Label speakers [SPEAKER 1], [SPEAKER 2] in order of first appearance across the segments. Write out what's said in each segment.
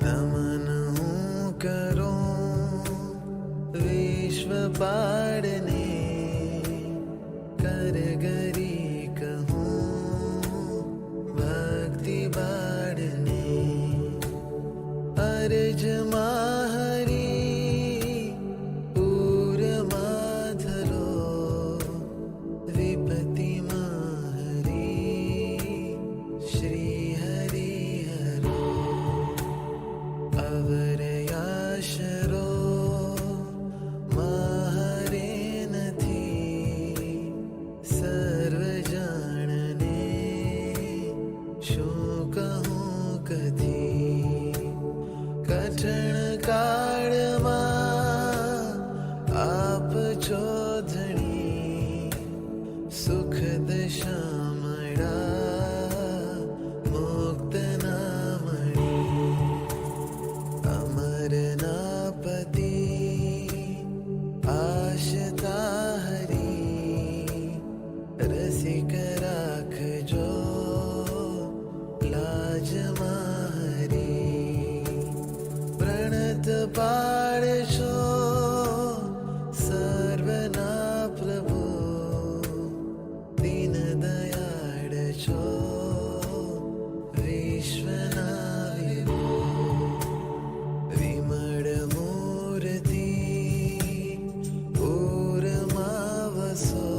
[SPEAKER 1] नमन हूँ करो विश्व पाड़ने कर गरी कहूँ भक्ति बाड़ने अर्ज माहरी पूर माधरो विपति माहरी श्री हरि हरो अवर याशरो माहरे नथी सर्व जाणने शो कहूँ कथी कठण काळमा आप છો ધણી સુખદ શામળા મુક્ત નામણી અમરના પતિ આશતા હરી રસિક રાખજો લાજમાં હરી प्रणत पाड़शो सर्वना प्रभु दीन दयाळ छो विश्वना विभो विमळ मूर्ति पूरमा वसो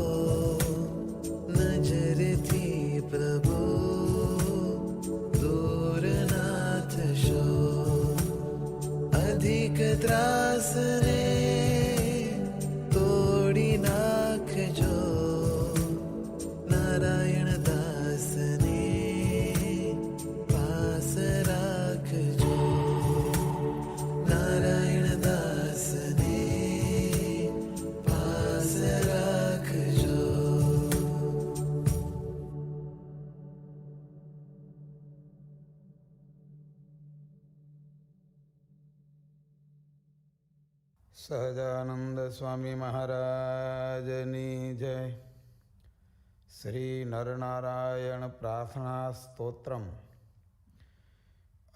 [SPEAKER 1] नजरथी प्रभु दूर नाथ शो अधिक ત્રાસને તોડી નાખજો નારાયણ દાસને પાસ રાખજો નારાયણ દાસને પાસ રાખજો.
[SPEAKER 2] સહજાનંદ સ્વામી મહારાજની જય. શ્રી નરનારાયણ પ્રાર્થના સ્તોત્રમ.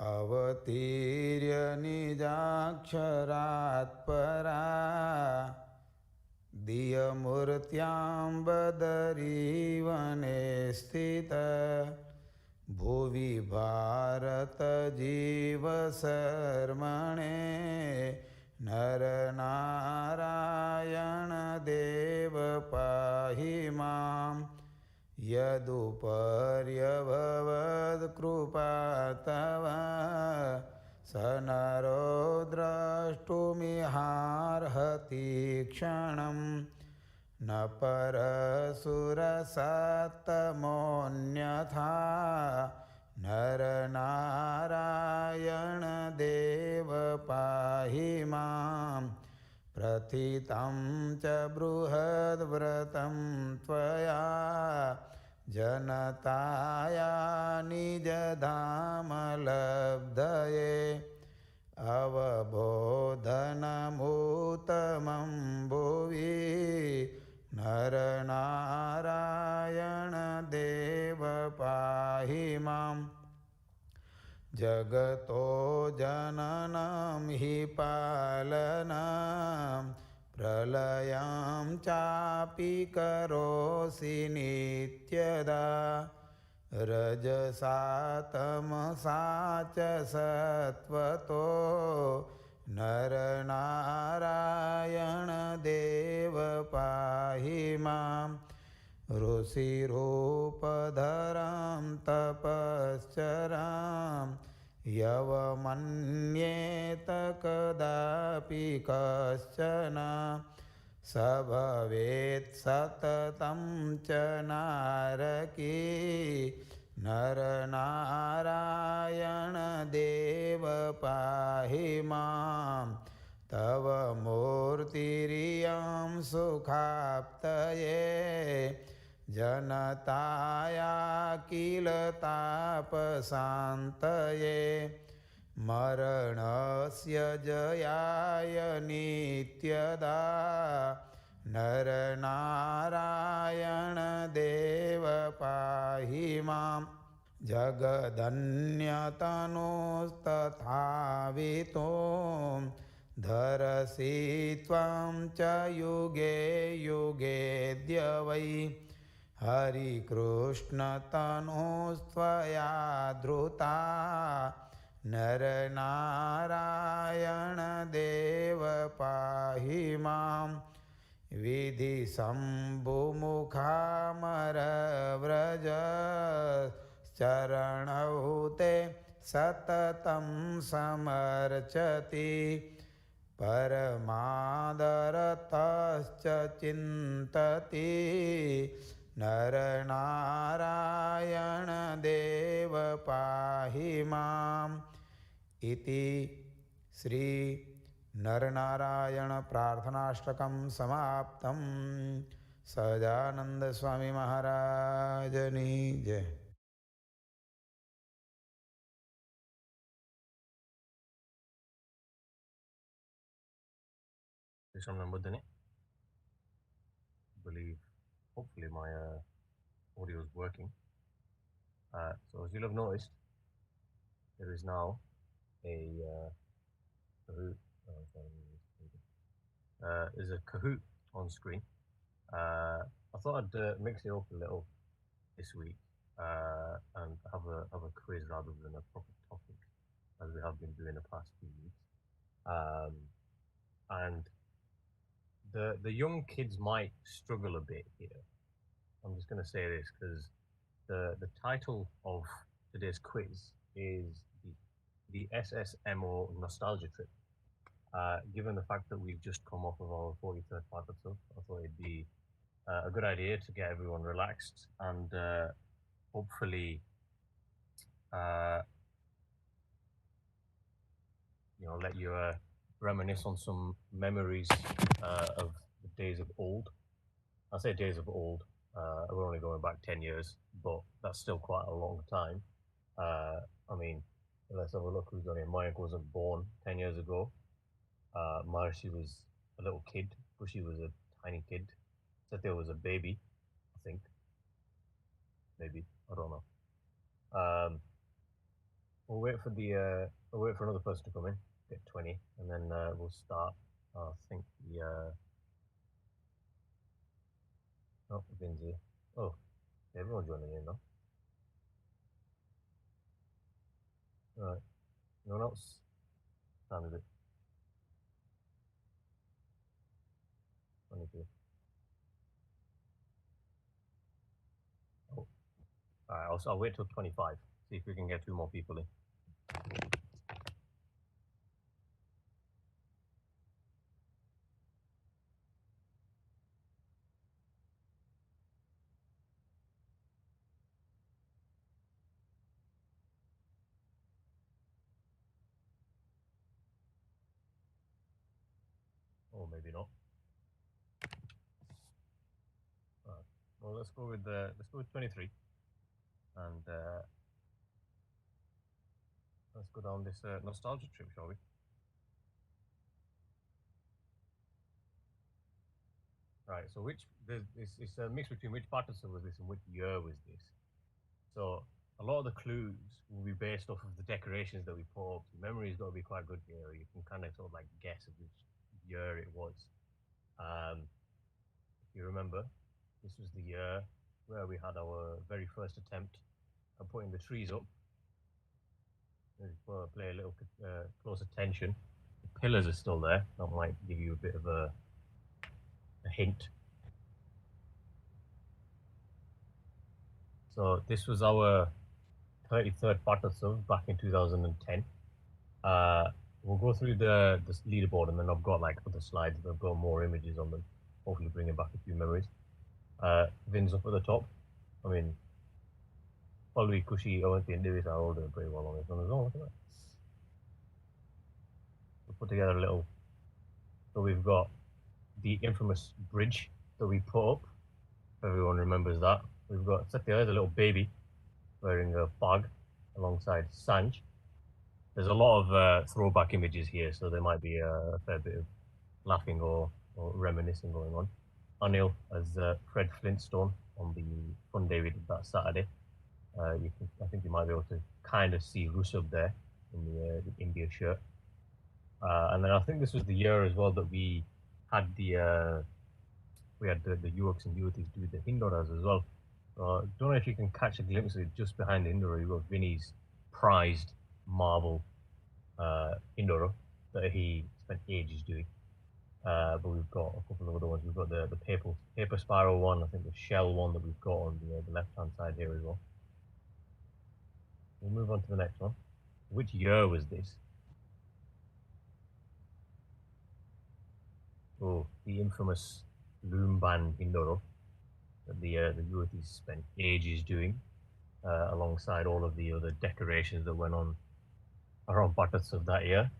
[SPEAKER 2] અવતીર્ય નિજાક્ષરાત્ પરા દિયમૂર્ત્યાં બદરીવને સ્થિત ભુવિ ભારત જીવ શર્મણે નરનારાયણ દેવ પાહિ મામ યદુપર્યભવદ કૃપા તવ સનરો દ્રષ્ટુમિહાર્હતિ ક્ષણમ ન પરસુરસત્તમોન્યથા નરનારાયણ દેવ પાહિ મામ પ્રથિतं ચ બૃહદ્વ્રतं ત્વયા જનતાયા નિજધામલબ્ધયે અવબોધનમુત્તમં ભુવિ નરનારાયણ દેવ પાહિ મામ જગતો જનનમ હિ પાલનમ પ્રલયં ચાપી કરોષિ નિત્યદા રજસા તમસા ચ સત્વતો નરનારાયણ દેવ પાહિ મામ ઋષિરૂપધરં તપશ્ચરાં યવમન્યેત કદાપિ કશ્ચન સ ભવેત્ સતतं ચ નારકી નરનારાયણ દેવ પાહિ મામ તવ મૂર્તિરિયં સુખાપ્તયે જનતાયા કિલ તાપશાંતયે મરણસ્ય જયાય નિત્યદા નરનારાયણ દેવ પાહિ મામ जगदन्यतनोस्तथावितो धरसि त्वां च युगे युगेऽद्य वै हरिकृष्णतनोस्त्वया धृता नरनारायण देव पाहि मां विधिशम्भुमुखामरव्रज चरणौ ते सततं समर्चति परमादरतश्च चिन्तति नरनारायण देव पाहि माम् इति श्री नरनारायण प्रार्थनाष्टकं समाप्तं। सदानंद स्वामी महाराजनी जय।
[SPEAKER 3] I believe, hopefully, my audio is working. So, as you'll have noticed, there is now a Kahoot. There's a Kahoot on screen. I thought I'd mix it up a little this week and have a quiz rather than a proper topic, as we have been doing the past few weeks. And the young kids might struggle a bit here. I'm just going to say this because the title of today's quiz is the SSMO nostalgia trip. Given the fact that we've just come off of our 43rd episode, I thought it'd be a good idea to get everyone relaxed and hopefully, let you reminisce on some memories of the days of old. I say days of old. We're only going back 10 years, but that's still quite a long time. I mean, let's have a look who's on here. Mike wasn't born 10 years ago. Marcy was a little kid. Bushy was a tiny kid. Satya was a baby, I think. Maybe. I don't know. We'll wait for another person to come in, get 20, and then we'll start. I think oh, Vinzi. Oh, everyone's joining in now. All right. No one else? Sounded it. 22. Oh. All right, I'll wait till 25. See if we can get 2 more people in. Or maybe not. All right. Well, let's go with 23, and let's go down this nostalgia trip, shall we? Right. So it's a mix between which partisan was this and which year was this. So a lot of the clues will be based off of the decorations that we put up. The memory's got to be quite good here. You can kind of sort of like guess of which year it was. If you remember, this was the year where we had our very first attempt at putting the trees up. Play a little close attention. The pillars are still there. That might give you a bit of a hint. So this was our 33rd Patotsav back in 2010. We'll go through the leaderboard, and then I've got like other slides that have got more images on them. Hopefully bringing back a few memories. Vin's up at the top. I mean, probably Kushi, Owenty and Davis are all doing pretty well on this one as well. Look at that. We'll put together a little. So we've got the infamous bridge that we put up. If everyone remembers that. We've got Satya as a little baby wearing a bag alongside Sanj. There's a lot of throwback images here, so there might be a fair bit of laughing or reminiscing going on. Anil as Fred Flintstone on the fun day we did that Saturday. I think you might be able to kind of see Rusub there in the India shirt. And then I think this was the year as well that we had the Yuvaks and Yuvatis do the Hindoras as well. Don't know if you can catch a glimpse of it just behind the Hindora. You've got Vinny's prized marble Hindora that he spent ages doing. But we've got a couple of other ones. We've got the paper spiral one. I think the shell one that we've got on the left hand side here as well. We'll move on to the next one. Which year was this? Oh, the infamous loom band Hindoro that the Yuvatis spent ages doing, alongside all of the other decorations that went on around Batats of that year.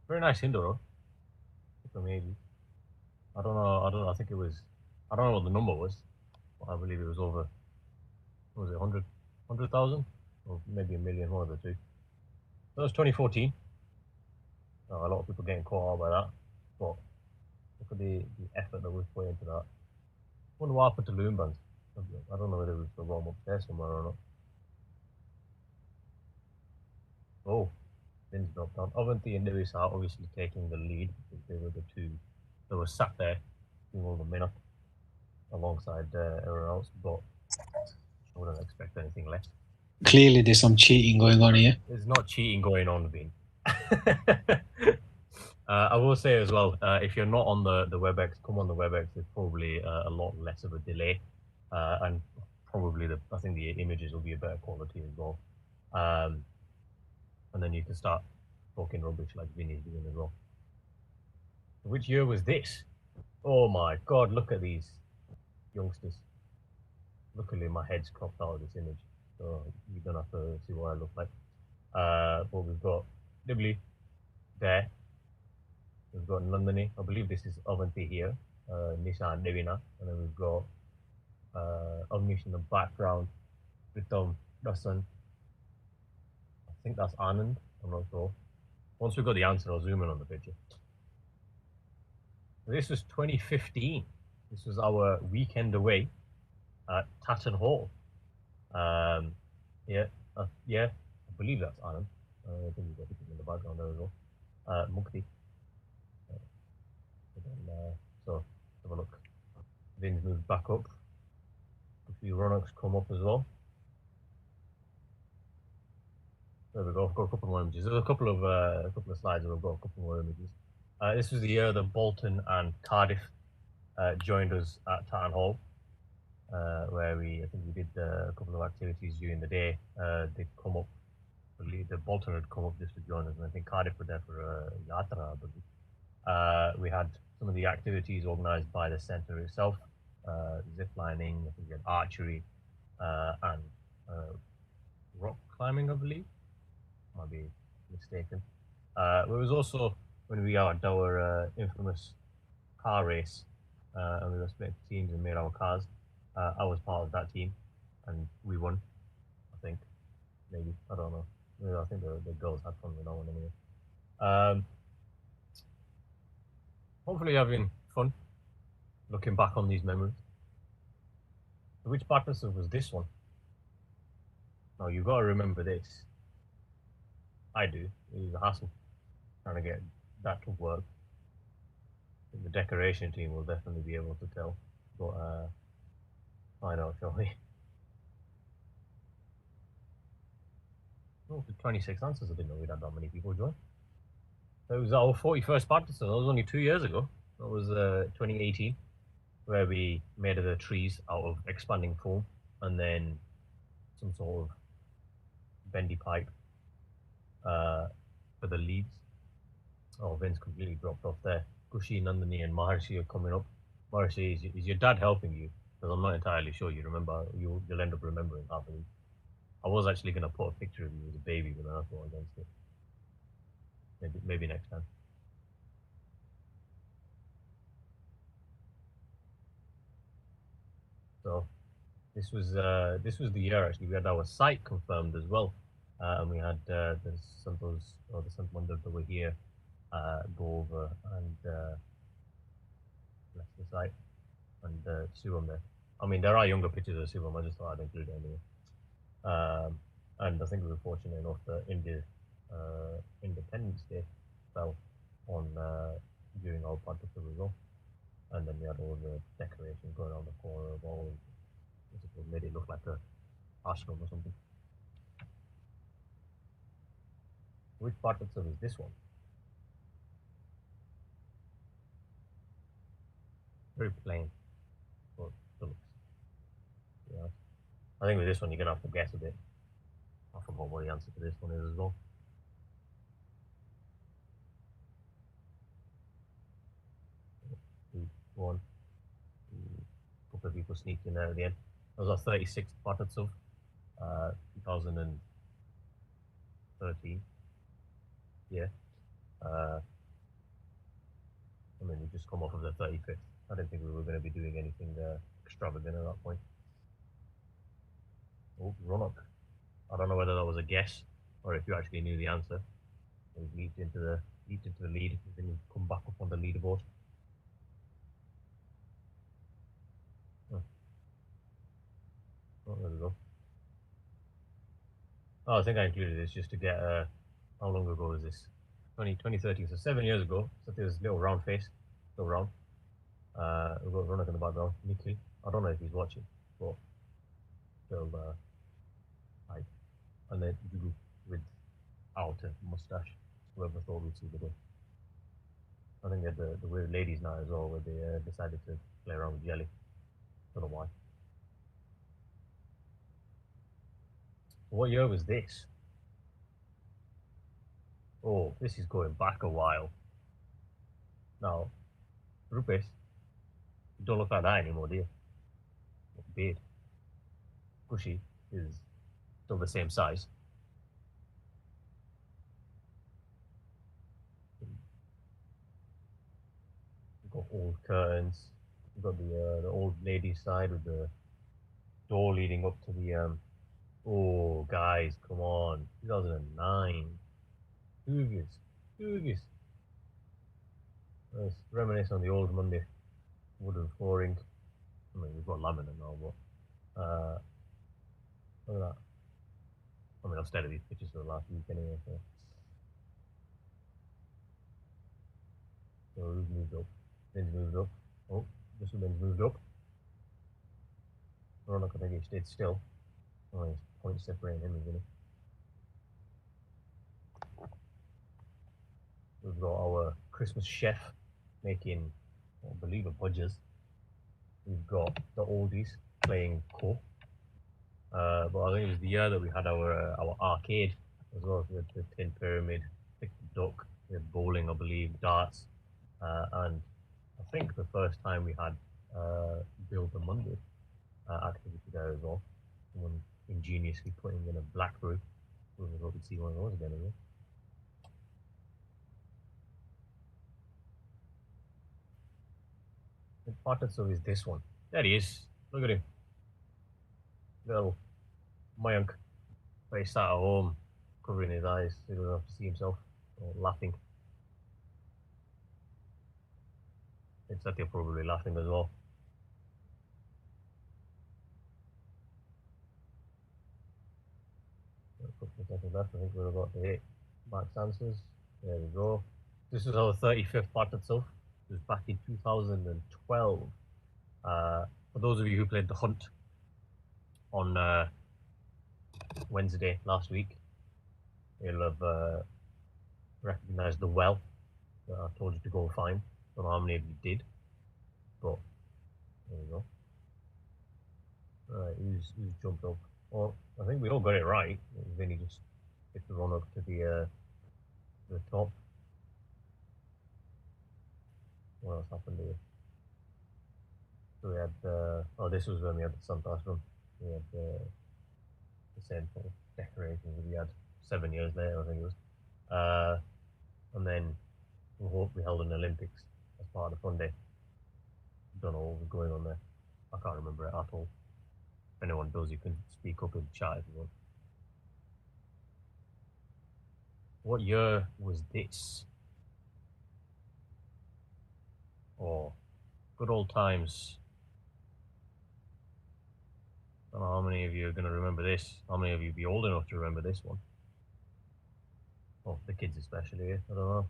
[SPEAKER 3] Very nice Hindoro. Maybe. I don't know. I think it was. I don't know what the number was. But I believe it was over. What was it 100,000? Or maybe a million, one of the two. That was 2014. A lot of people getting caught out by that. But look at the effort that we've put into that. I wonder what happened to loom bands. I don't know whether it was the warm up there somewhere or not. Oh, Vin's dropped down. Avanti and Lewis are obviously taking the lead because they were the two that were sat there doing all the minute alongside everyone else. But I wouldn't expect anything less.
[SPEAKER 4] Clearly, there's some cheating going on here.
[SPEAKER 3] There's not cheating going on, Vin. I will say as well, if you're not on the WebEx, come on the WebEx. There's probably a lot less of a delay, and probably I think the images will be a better quality as well. And then you can start talking rubbish like Vinny's doing as well. Which year was this? Oh my God! Look at these youngsters. Luckily, my head's cropped out of this image, so you don't have to see what I look like. But we've got Jubilee there. We've got Nandini. I believe this is Avanti here. Nisha and Devina. And then we've got Avnish in the background. Pritam, Dasan. I think that's Anand. I'm not sure. Once we've got the answer, I'll zoom in on the picture. This was 2015. This was our weekend away at Tatton Hall. Yeah, I believe that's Anand. I think we've got people in the background there as well. Mukti. So have a look. Vin's moved back up. A few Ronocks come up as well. There we go. I've got a couple more images. There's a couple of slides where I've got a couple more images. This was the year that Bolton and Cardiff joined us at Tatton Hall, where I think we did a couple of activities during the day. They'd come up. I believe the Bolton had come up just to join us, and I think Cardiff were there for a yatra, I believe. We had some of the activities organised by the centre itself, zip lining, I think we had archery, and rock climbing, I believe. Might be mistaken. It was also when we had our infamous car race, and we were split teams and made our cars. I was part of that team, and we won. I think, maybe, I don't know. Maybe I think the girls had fun with that one anyway. Hopefully you're having fun looking back on these memories. Which partnership was this one? Now you've got to remember this. I do. It was a hassle trying to get that to work. I think the decoration team will definitely be able to tell. But find out, shall we? Oh, 26 answers. I didn't know we'd had that many people join. It was our 41st partnership. That was only 2 years ago. That was 2018, where we made the trees out of expanding foam and then some sort of bendy pipe for the leads. Oh, Vince completely dropped off there. Kushi, Nandini, and Maharshi are coming up. Maharshi, is your dad helping you? Because I'm not entirely sure you remember. You'll end up remembering half of it. I was actually going to put a picture of you as a baby, but then I thought against it. Maybe next time. So this was the year actually. We had our site confirmed as well, and we had the Santos or the Sant Mandal that were here go over and bless the site, and sue them there. I mean, there are younger pictures of sue them. I just thought I'd include it anyway. And I think we were fortunate enough that Independence Day fell on during our part of as well. And then we had all the decorations going around the corner of all, it made it look like a ashram or something. Which part of is this one? Very plain, but still looks. Yeah, I think with this one you're gonna have to guess a bit. I forgot what the answer to this one is as well. One, a couple of people sneaked in there at the end. That was our 36th Patatsuv, 2013. Yeah. I mean, we just come off of the 35th. I didn't think we were going to be doing anything extravagant at that point. Oh, Ronak. I don't know whether that was a guess or if you actually knew the answer. He's leaped into the lead. He's going to come back up on the leaderboard. Oh, there we go. Oh, I think I included this just to get, how long ago was this? 2013, so 7 years ago. So there's little round face, little round. We've got Ronak in the background, Nikhil. I don't know if he's watching, but still, hi. And then Jubilee with outer mustache. Whoever thought we'd see the day. I think they had the weird ladies now as well, where they decided to play around with jelly. Don't know why. What year was this? Oh, this is going back a while. Now, Rupesh, you don't look like that anymore, do you? Beard. Kushi is still the same size. We've got old curtains. We've got the old lady side with the door leading up to the oh, guys, come on. 2009. Hugis. Let's reminisce on the old Monday wooden flooring. I mean, we've got laminate now, but look at that. I mean, I've stared at these pictures for the last week anyway, so. So who's moved up? Ben's moved up. Oh, just when Ben's moved up. Ronak, I think he stayed still. Oh, he's point separating him, isn't he? We've got our Christmas chef making, I believe, budgers. We've got the oldies playing Ko. But I think it was the year that we had our arcade as well. We had the Tin Pyramid, Pick the Duck, we had bowling, I believe, darts, and I think the first time we had Build the Monday activity there as well. Someone ingeniously putting in a black roof. We hope to see one of those again, isn't it? The Patatsu is this one. There he is. Look at him. Little Mayank. But he sat at home, covering his eyes so he doesn't have to see himself, laughing. It's that they're probably laughing as well. A couple of seconds left. I think we're about to hit Mark's answers. There we go. This was our 35th Patatsu. It was back in 2012. For those of you who played The Hunt on Wednesday last week, you'll have recognized the well that I told you to go find. Don't know how many of you did, but there we go. Alright, who's jumped up? Well, I think we all got it right. Then he just picked the run up to the top. What else happened here? So we had oh, this was when we had the Santas room. We had the same sort of decorations that we had 7 years later, I think it was. And then we held an Olympics as part of the fun day. Don't know what was going on there. I can't remember it at all. If anyone does, you can speak up in the chat if you want. What year was this? Oh, Good old times. I don't know how many of you are going to remember this. How many of you be old enough to remember this one? Well, the kids especially. I don't know.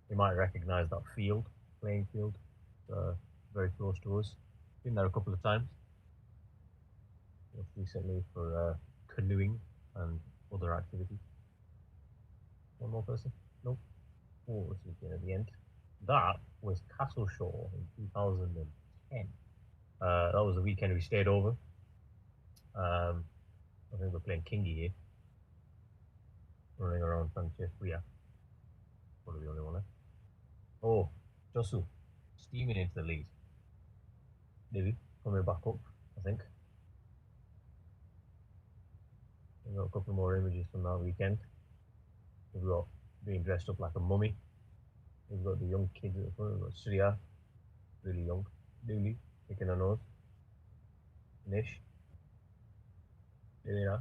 [SPEAKER 3] You might recognize that field, playing field, very close to us. Been there a couple of times. Most recently for canoeing and other activities. One more person? Nope. What was weekend at the end? That was Castle Shore in 2010. That was the weekend we stayed over. I think we're playing Kingy here. Running around Frankfurt. Yeah. Probably the only one left. Oh, Josu. Steaming into the lead. Maybe coming back up, I think. We've got a couple more images from that weekend. We've got being dressed up like a mummy. We've got the young kids at the front. We've got Surya, really young. Jubilee, picking her nose. Nish. Yeah. I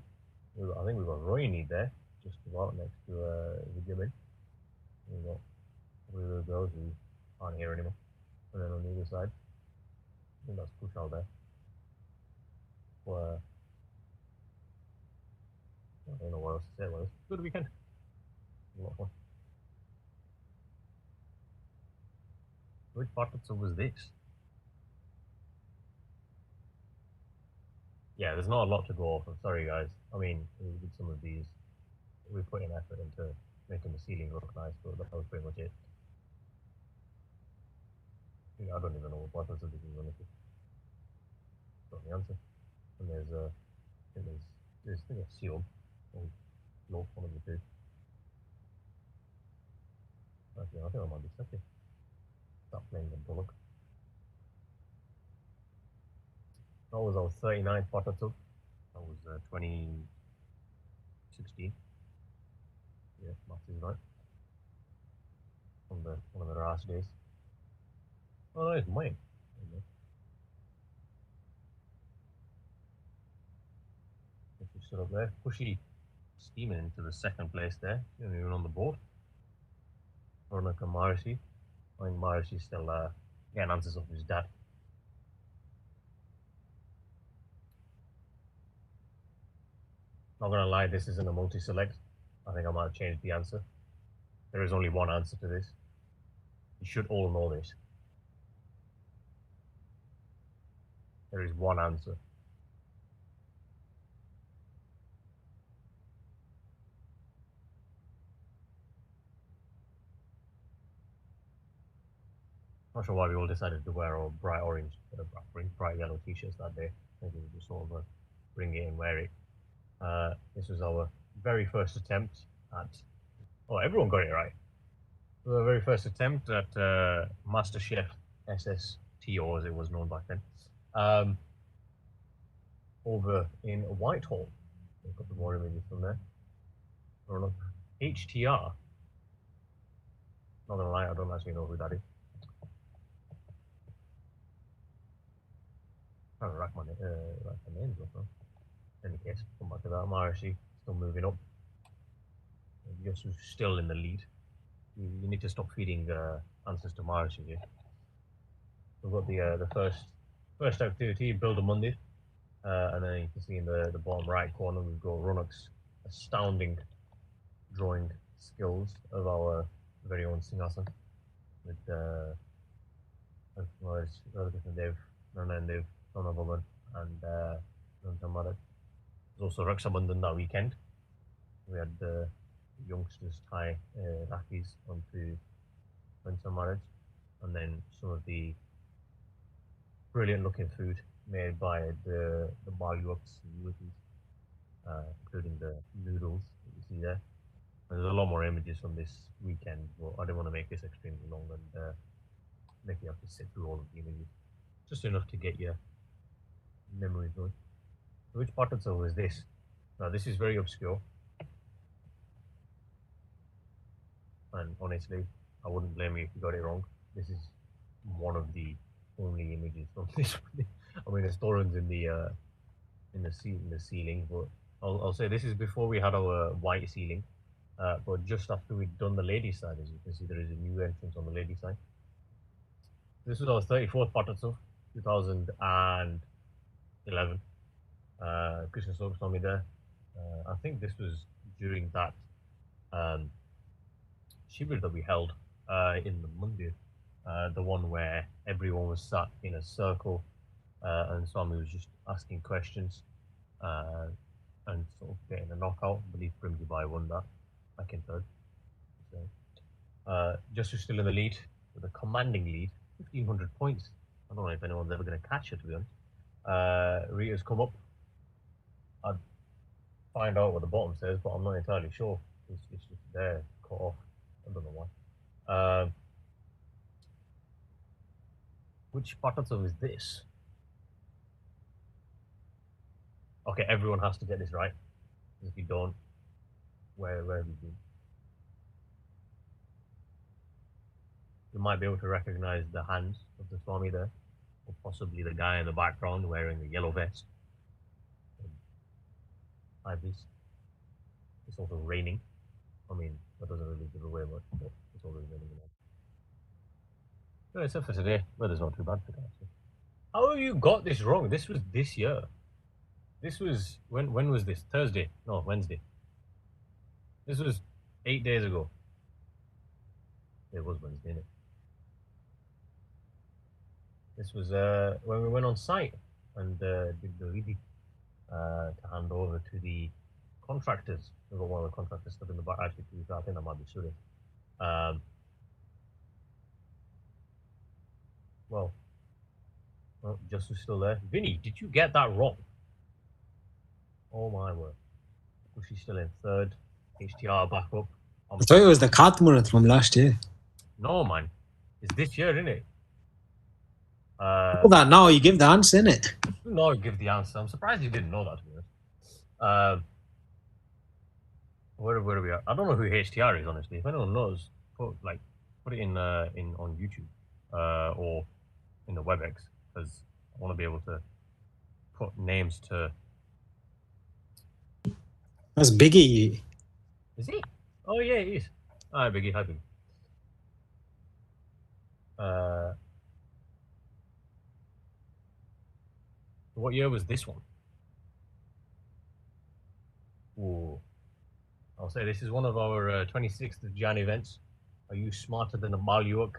[SPEAKER 3] think we've got Royini there, just about next to the Jubilee. We've got one of those girls who aren't here anymore. And then on the other side, I think that's Kushal there. Where I don't know what else to say. Well, good weekend. A lot of fun. Which part of was this? Yeah, there's not a lot to go off of. Sorry, guys. I mean, with some of these, we put in effort into making the ceiling look nice, but that was pretty much it. I don't even know what parts of this is honestly. Got the answer. And there's I think there's Seal or Loaf, one of the two. Actually, I think I might be second. Start playing the Bullock. That was our 39th Potato. That was 2016. Yeah, maths is right. One of the last days. Oh, that is mine. If you stood up there, Pushy steaming into the second place there. She's not even on the board. Ronak and Maharishi. I think Maharishi's still getting answers off his dad. Not gonna lie, this isn't a multi-select. I think I might have changed the answer. There is only one answer to this. You should all know this. There is one answer. Not sure why we all decided to wear our bright orange, bright yellow t-shirts that day. I think we just sort of bring it and wear it. This was our very first attempt at. Oh, everyone got it right. The very first attempt at Master Chef SSt, or as it was known back then, over in Whitehall. A couple more images from there. Or look, HTR. Not gonna lie, I don't actually know who that is. I'm trying to rack my names up now. In any case, come back to that. Maharishi still moving up. Yosu's still in the lead. You need to stop feeding answers to Maharishi here. We've got the first activity, Build a Monday. And then you can see in the bottom right corner, we've got Ronak's astounding drawing skills of our very own Singhasan with Dev, Nanandev, Sonavagan, and Nantamara. There's also Rakshabandhan that weekend. We had the youngsters tie Rakis onto Nantamara, and then some of the brilliant looking food made by the Balyuks and Yutis, including the noodles that you see there. And there's a lot more images from this weekend, but I didn't want to make this extremely long and make you have to sit through all of the images. Just enough to get your memory going. Which part of is this? Now this is very obscure. And honestly, I wouldn't blame you if you got it wrong. This is one of the only images from this. I mean, there's storms in the ceiling, but I'll say this is before we had our white ceiling. But just after we'd done the ladies' side, as you can see, there is a new entrance on the ladies' side. This was our 34th Patotso, 2011. Krishna Soap saw me there. I think this was during that shibir that we held in the Mandir, the one where everyone was sat in a circle and Swami was just asking questions and sort of getting a knockout. I believe Primjibai won that back in third. So, Just still in the lead with a commanding lead, 1,500 points. I don't know if anyone's ever going to catch her, to be honest. Rita's come up. I'd find out what the bottom says, but I'm not entirely sure. It's just there, cut off. I don't know why. Which Patotso is this? Okay, everyone has to get this right. If you don't, where have you been? You might be able to recognize the hands of the Swami there, or possibly the guy in the background wearing the yellow vest. Ivories. It's also raining. I mean, that doesn't really give away much, but it's always raining. No, except for today, weather's not too bad today. Actually. How have you got this wrong? This was this year. This was when was this? Thursday? No, Wednesday. This was 8 days ago. It was Wednesday, innit? This was when we went on site and did the Vidi to hand over to the contractors. We've got one of the contractors stood in the back. Actually, to be fair, I think that might be Suri. Well, Just was still there. Vinny, did you get that wrong? Oh my word. She's still in third. HTR back up.
[SPEAKER 4] I thought it was the Katmurat from last year.
[SPEAKER 3] No, man. It's this year, isn't it?
[SPEAKER 4] Know that now, you give the answer, innit?
[SPEAKER 3] No, give the answer. I'm surprised you didn't know that, to be honest. Where are we at? I don't know who HTR is, honestly. If anyone knows, put it in on YouTube or in the WebEx, because I want to be able to put names to.
[SPEAKER 4] That's Biggie.
[SPEAKER 3] Is he? Oh yeah, he is. Hi Biggie, hi Biggie. What year was this one? Ooh. I'll say this is one of our 26th of Jan events. Are you smarter than a Malyuk?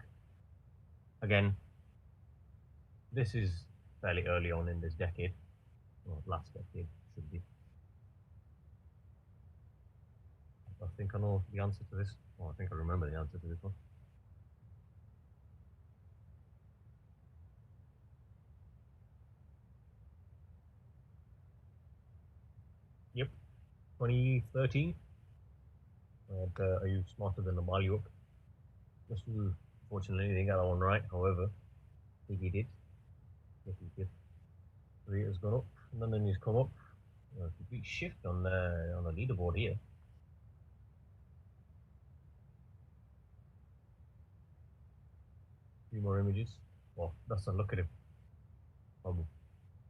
[SPEAKER 3] Again, this is fairly early on in this decade. Or last decade, should be. I think I know the answer to this. Oh, I think I remember the answer to this one. Yep, 2013. And are you smarter than the Malyuk? Just unfortunately didn't get that one right. However, I think he did. Yes, he did. Rita's gone up, and then he's come up. Complete shift on the leaderboard here. A few more images. Well, that's a look at him.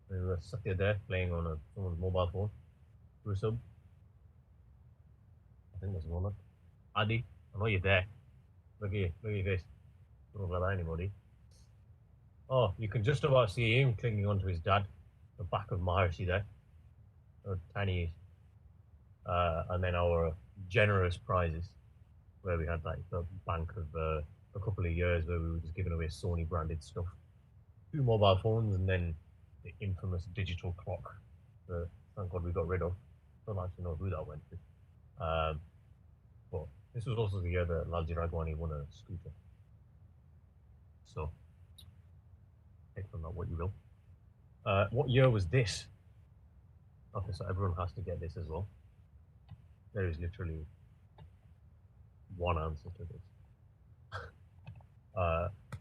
[SPEAKER 3] There's Satya there playing on someone's mobile phone. Through sub. I think there's one up. Adi, I know you're there. Look at you, look at your face. Don't look like anybody. Oh, you can just about see him clinging onto his dad. The back of Maharshi there. Tiny. And then our generous prizes, where we had like a bank of a couple of years where we were just giving away Sony branded stuff. 2 mobile phones and then the infamous digital clock that thank God we got rid of. Don't actually know who that went to. But this was also the year that Lalji Ragwani won a scooter. So, take from that what you will. What year was this? Okay, so everyone has to get this as well. There is literally one answer to this.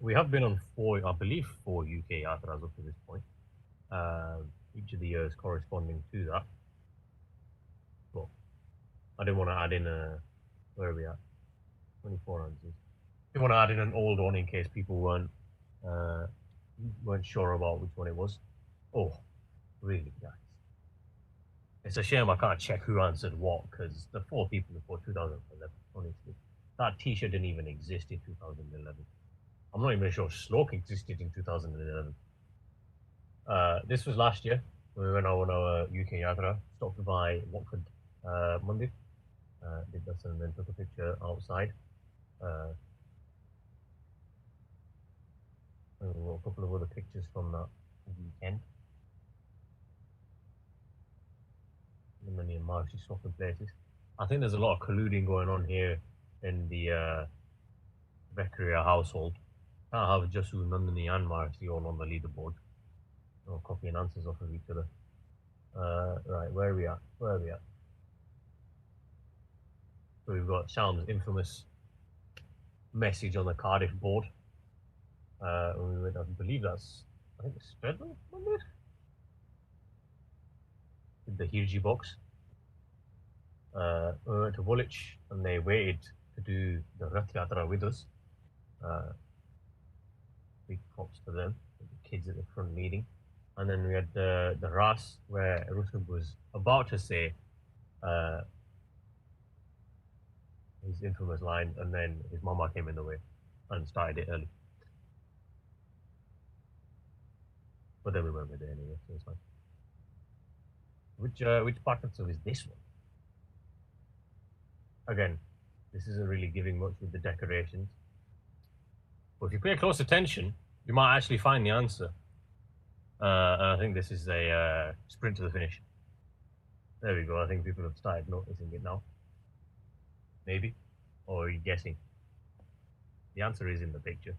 [SPEAKER 3] We have been on 4 UK yatras up to this point. Each of the years corresponding to that. But I didn't want to add in where are we at? 24 answers. Didn't want to add in an old one in case people weren't sure about which one it was. Oh, really, guys. It's a shame I can't check who answered what, because the 4 people before 2011, honestly. That t-shirt didn't even exist in 2011. I'm not even sure Sloke existed in 2011. This was last year. We went on our UK Yatra, stopped by Watford Monday, did this and then took a picture outside. A couple of other pictures from that weekend. And many Marcy swapping places. I think there's a lot of colluding going on here in the Beccaria household. Can't have Jasu, Nandini, and Marcy all on the leaderboard. No copying answers off of each other. Right, where are we at? So we've got Shalm's infamous message on the Cardiff board. When we went, I believe that's, I think it's Stradley, wasn't it? With the Hirji box. We went to Woolwich and they waited to do the Rath Yatra with us. Big props to them, with the kids at the front leading. And then we had the Ras where Rusub was about to say his infamous line, and then his mama came in the way and started it early. But then we went with it anyway, so it's fine. Which Parkinson is this one? Again, this isn't really giving much with the decorations. But if you pay close attention, you might actually find the answer. And I think this is a sprint to the finish. There we go. I think people have started noticing it now. Maybe. Or are you guessing? The answer is in the picture.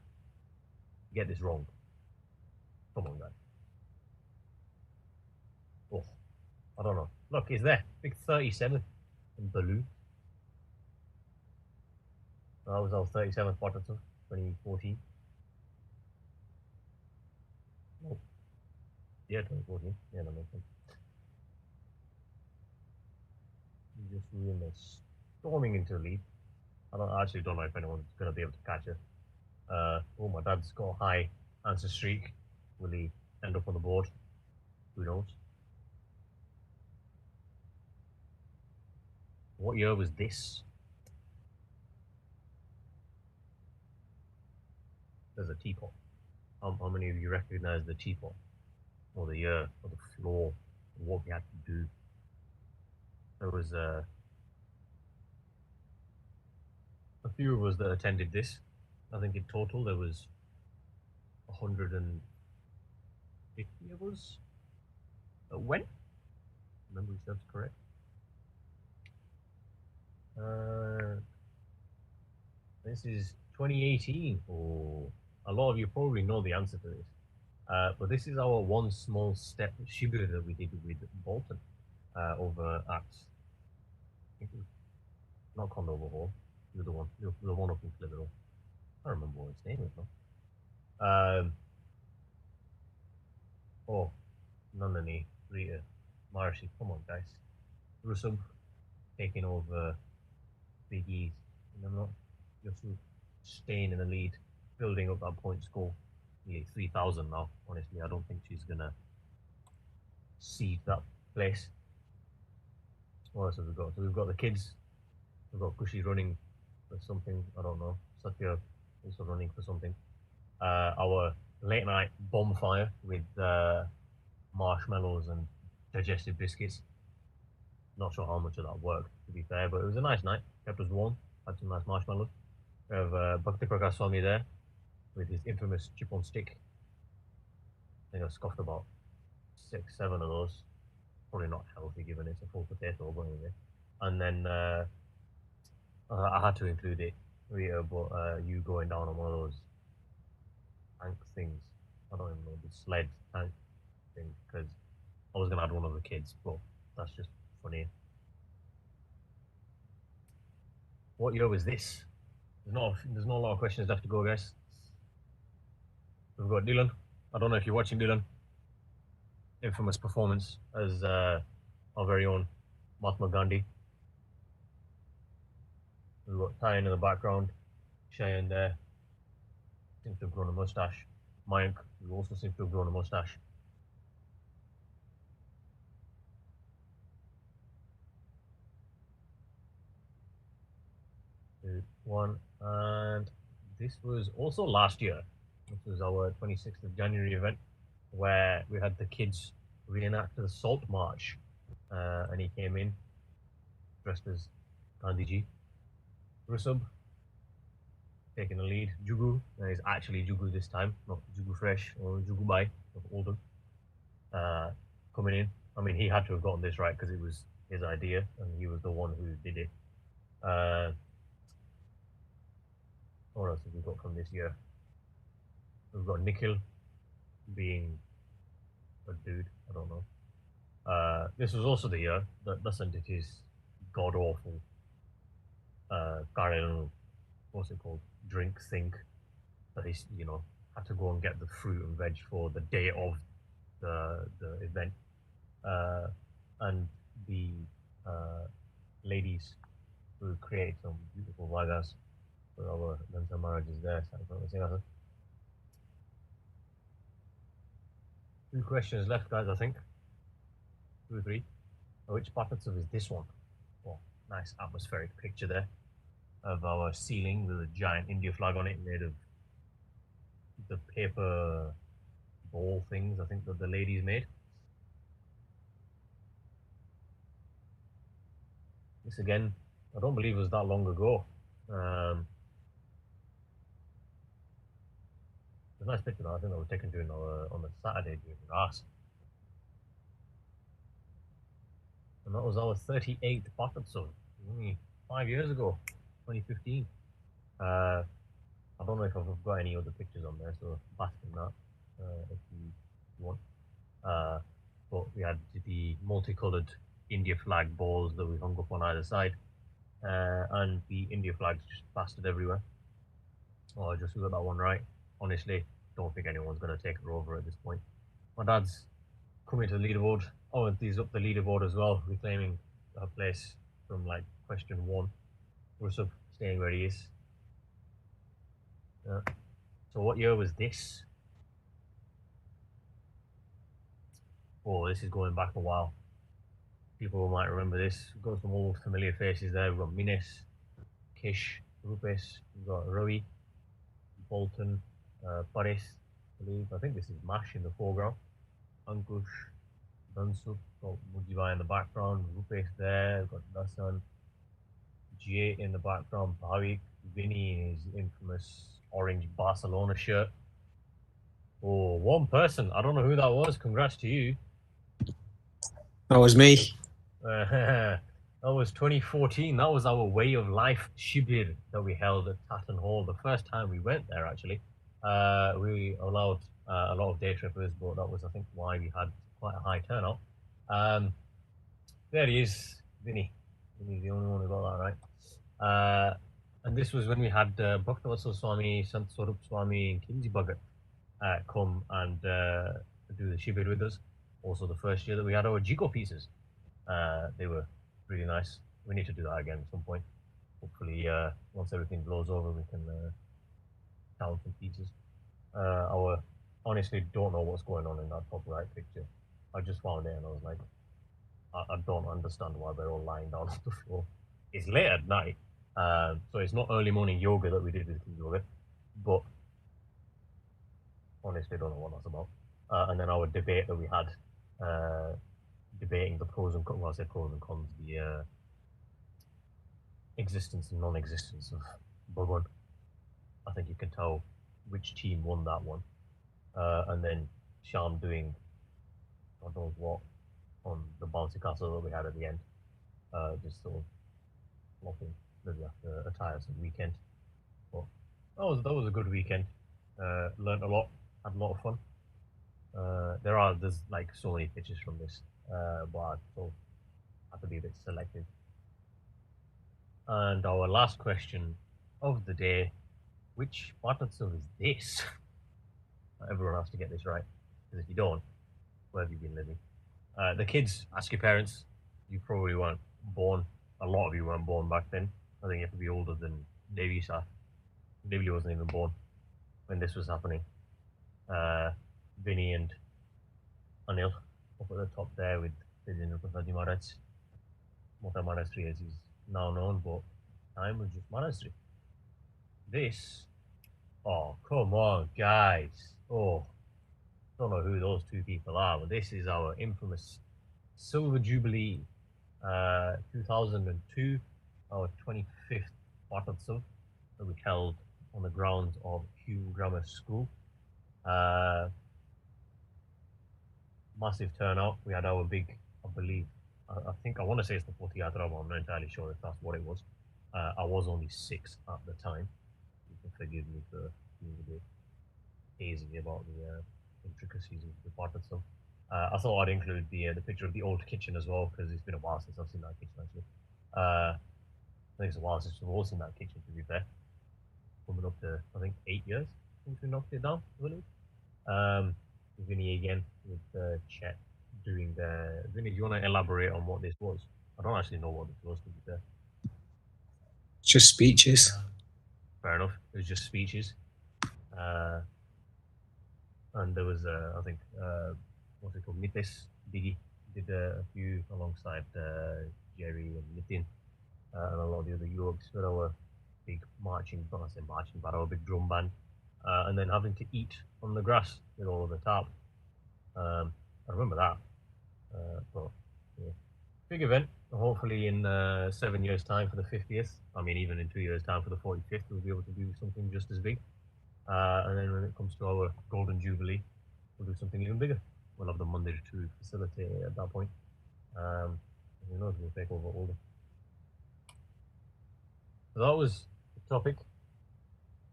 [SPEAKER 3] You get this wrong. Come on, guys. Oh, I don't know. Look, it's there. Big 37 in blue. That was our 37th Potato, 2014. Oh. Yeah, 2014. Yeah, that makes sense. You just ruined this. Storming into the lead. I actually don't know if anyone's going to be able to catch it. Oh, my dad's got a high answer streak. Will he end up on the board? Who knows? What year was this? There's a teapot. How many of you recognize the teapot? Or the year, or the floor, or what we had to do? There was a few of us that attended this. I think in total there was 150 of us that went. Memory serves correct. This is 2018. Oh, a lot of you probably know the answer to this. But this is our one small step shibir that we did with Bolton over at, I think it was not Condover Hall, the other one, the one up in Clitheroe. I don't remember what its name is though. Oh, Nandini, Rita, Marcy, come on guys. Rusub taking over Big E's, and I'm not just staying in the lead, building up that point score. Nearly 3,000 now. Honestly, I don't think she's gonna cede that place. What else have we got? So we've got the kids. We've got Kushi running for something. I don't know. Satya also running for something. Our late night bonfire with marshmallows and digestive biscuits. Not sure how much of that worked, to be fair, but it was a nice night. Kept us warm. Had some nice marshmallows. We have Bhakti Prakash Swami there with his infamous chip on stick. I think I scoffed about 6, 7 of those. Probably not healthy given it's a full potato, but anyway. And then I had to include it, Rita, but you going down on one of those tank things. I don't even know, the sled tank thing, because I was going to add one of the kids, but that's just funny. What year was this? There's not a lot of questions left to go, guys. We've got Dylan. I don't know if you're watching Dylan. Infamous performance as our very own Mahatma Gandhi. We've got Tyan in the background. Cheyenne there. Seems to have grown a mustache. Mayank, who also seems to have grown a mustache. Two, one, and this was also last year. This was our 26th of January event where we had the kids reenact the Salt March. And he came in dressed as Gandhiji. Rusub taking the lead. Jugu, and it's actually Jugu this time, not Jugu Fresh or Jugu Bai of Oldham. Coming in. I mean, he had to have gotten this right because it was his idea and he was the one who did it. What else have we got from this year? We've got Nikhil being a dude, I don't know. This was also the year that Dasan did his god awful Karel, what's it called? Drink thing. That he's, had to go and get the fruit and veg for the day of the event. And the ladies who create some beautiful vagas for our Lanta marriages there. Two questions left, guys, I think. 2 or 3. Which Patatsuv is this one? Oh, nice atmospheric picture there of our ceiling with a giant India flag on it made of the paper ball things I think that the ladies made. This again, I don't believe it was that long ago. It's a nice picture though. I think that was taken during on the Saturday during Ras. And that was our 38th Patatsuv, only 5 years ago, 2015. I don't know if I've got any other pictures on there, so bask in that if you want. But we had the multicolored India flag balls that we hung up on either side, and the India flags just plastered everywhere. Oh, I just got that one right. Honestly, don't think anyone's going to take her over at this point. My dad's coming to the leaderboard. Oh, and he's up the leaderboard as well, reclaiming a place from like question 1. Rusub staying where he is. So what year was this? Oh, this is going back a while. People might remember this. We've got some old familiar faces there. We've got Mines, Kish, Rupes, we've got Ravi, Bolton, Paris, I believe. I think this is Mash in the foreground. Ankush, Dansuk, got Mujibai in the background, Rupesh there, got Dasan, Jay in the background, Bhavik, Vinny in his infamous orange Barcelona shirt. Oh, one person. I don't know who that was. Congrats to you.
[SPEAKER 4] That was me.
[SPEAKER 3] That was 2014. That was our way of life shibir that we held at Tatton Hall. The first time we went there, actually. We allowed a lot of day trippers, but that was, I think, why we had quite a high turnout. There he is, Vinny. Vinny's the only one who got that right. And this was when we had Bhaktavatsal Swami, Sant Swarup Swami, and Kinji Bhagat come and do the shibir with us. Also, the first year that we had our Jiko pieces. They were really nice. We need to do that again at some point. Hopefully, once everything blows over, we can count some pieces. I honestly don't know what's going on in that top right picture. I just found it and I was like, I don't understand why they're all lying down on the floor. It's late at night, so it's not early morning yoga that we did with yoga, but honestly don't know what that's about. And then our debate that we had, debating the pros and cons, well, I say pros and cons, the existence and non-existence of Bhagwan. I think you can tell which team won that one. And then Sham doing God knows what on the bouncy castle that we had at the end. Just sort of flopping, maybe after a tiresome weekend. But that was a good weekend. Learned a lot, had a lot of fun. There's like so many pictures from this, but I still have to be a bit selective. And our last question of the day: which Patatsuv is this? Everyone has to get this right, because if you don't, where have you been living? The kids, ask your parents. You probably weren't born. A lot of you weren't born back then. I think you have to be older than Devi Sa. Devi wasn't even born when this was happening. Vinny and Anil up at the top there with Vijay Prasad Maharaj. Mota Manastri as he's now known, but time was just Manastri. This Oh, come on, guys. Oh, don't know who those two people are, but this is our infamous Silver Jubilee 2002, our 25th Partnership that we held on the grounds of Hume Grammar School. Massive turnout. We had our big, I believe, I think I want to say it's the 40 yard drama. I'm not entirely sure if that's what it was. I was only 6 at the time. You can forgive me for being a bit hazy about the intricacies of the Partnership. I thought I'd include the picture of the old kitchen as well because it's been a while since I've seen that kitchen actually. I think it's a while since we've all seen that kitchen to be fair. Coming up to I think 8 years since we knocked it down, I believe. Vinny again with Chet doing the. Vinny, do you want to elaborate on what this was? I don't actually know what this was to be fair.
[SPEAKER 4] It's just speeches.
[SPEAKER 3] Fair enough. It was just speeches. And there was I think what's it called? Mites Biggie did a few alongside Jerry and Nitin and a lot of the other Yuvaks with our big marching, not I say marching, but our big drum band, and then having to eat on the grass with all of the tarp. I remember that, but yeah, big event. Hopefully, in 7 years' time for the 50th. I mean, even in 2 years' time for the 45th, we'll be able to do something just as big. And then when it comes to our Golden Jubilee, we'll do something even bigger. We'll have the Monday to facilitate it at that point. Who knows? We'll take over older. So that was the topic.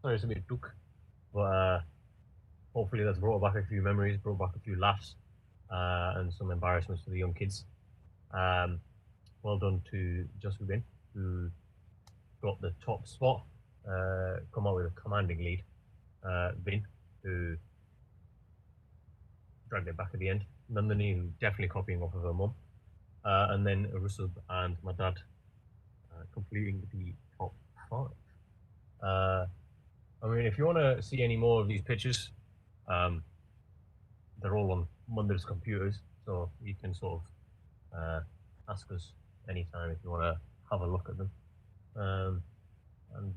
[SPEAKER 3] Sorry, it's a bit took, but hopefully that's brought back a few memories, brought back a few laughs, and some embarrassments for the young kids. Well done to Jubilee, who got the top spot, come out with a commanding lead. Vin, who dragged it back at the end. Nandini, who definitely copying off of her mum. And then Rusub and my dad completing the top 5. I mean, if you want to see any more of these pictures, they're all on Munder's computers, so you can sort of ask us anytime if you want to have a look at them. And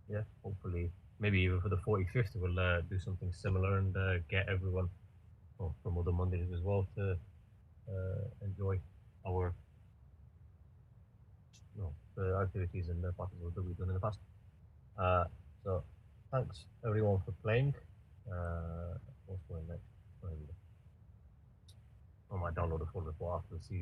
[SPEAKER 3] yeah, hopefully, maybe even for the 45th, we'll do something similar and get everyone from other Mondays as well to enjoy our the activities and the parties that we've done in the past. So thanks everyone for playing. What's going next? I might download a full report after the season.